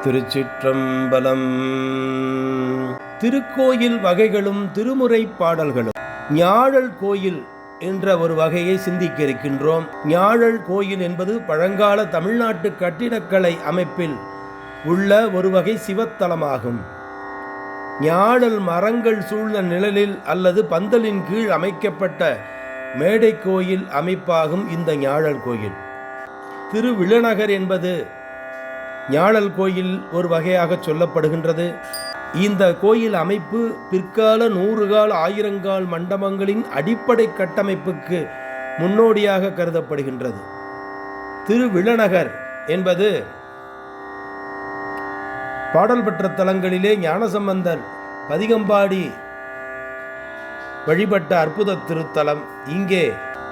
திருச்சிற்றம்பலம். திருக்கோயில் வகைகளும் திருமுறை பாடல்களும். ஞாழல் கோயில் என்ற ஒரு வகையை சிந்திக்க இருக்கின்றோம். ஞாழல் கோயில் என்பது பழங்கால தமிழ்நாட்டு கட்டிடக்கலை அமைப்பில் உள்ள ஒரு வகை சிவத்தலமாகும். ஞாழல் மரங்கள் சூழ்ந்த நிழலில் அல்லது பந்தலின் கீழ் அமைக்கப்பட்ட மேடை கோயில் அமைப்பாகும் இந்த ஞாழல் கோயில். திருவிழநகர் என்பது ஞாழல் கோயில் ஒரு வகையாக சொல்லப்படுகின்றது. இந்த கோயில் அமைப்பு பிற்கால 100 கால் 1000 கால் மண்டபங்களின் அடிப்படை கட்டமைப்புக்கு முன்னோடியாக கருதப்படுகின்றது. திருவிழநகர் என்பது பாடல் பெற்ற தலங்களிலே ஞானசம்பந்தர் பதிகம்பாடி வழிபட்ட அற்புத திருத்தலம். இங்கே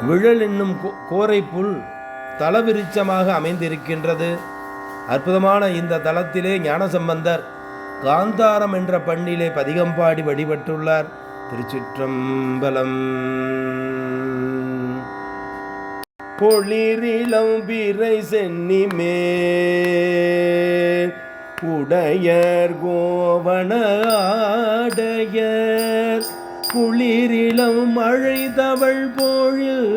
விழல் என்னும் கோரைப்புல் தலவிருட்சமாக அமைந்திருக்கின்றது. அற்புதமான இந்த தலத்திலே ஞானசம்பந்தர் காந்தாரம் என்ற பண்ணிலே பதிகம்பாடி வழிபட்டுள்ளார். திருச்சிற்றம்பலம். பொழிரிளம் பிறை சென்னி மேல் உடையர் கோவண ஆடையர் குளிரிளம் மழை தவழ் பொழில்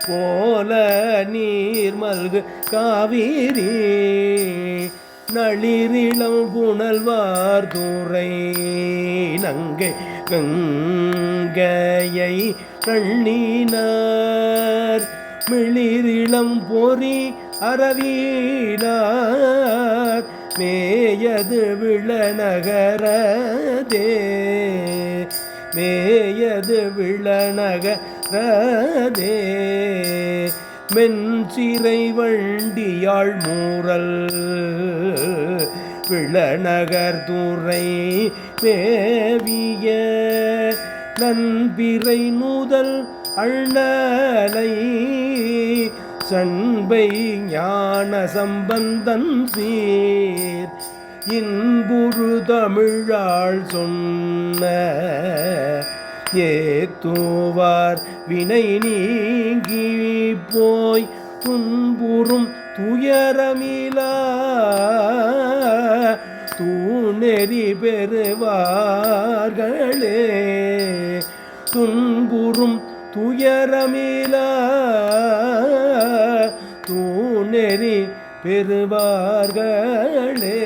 போல நீர் மல்கு காவிரி நளிரிளம் புனல்வார் துறை நங்கை கங்கையை கண்ணினார் மிளிரிளம் பொறி அரவீனார் மேயது விழநகரதே மேயது விழநகரதே மென்சிறை வண்டியாழ் மூரல் விழநகர் துறை மேவிய நன்பிறை நூதல் அண்ணலை சண்பை ஞான சம்பந்தன் சீர் இன்புறு தமிழாள் சொன்ன ஏத்துவார் வினை நீங்கி போய் துன்புறும் துயரமிலா தூணெறி பெறுவார்களே துன்புறும் துயரமிலா தூணெறி பெறுவார்களே.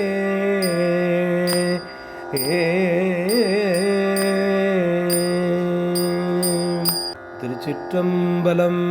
திருச்சிற்றம்பலம்.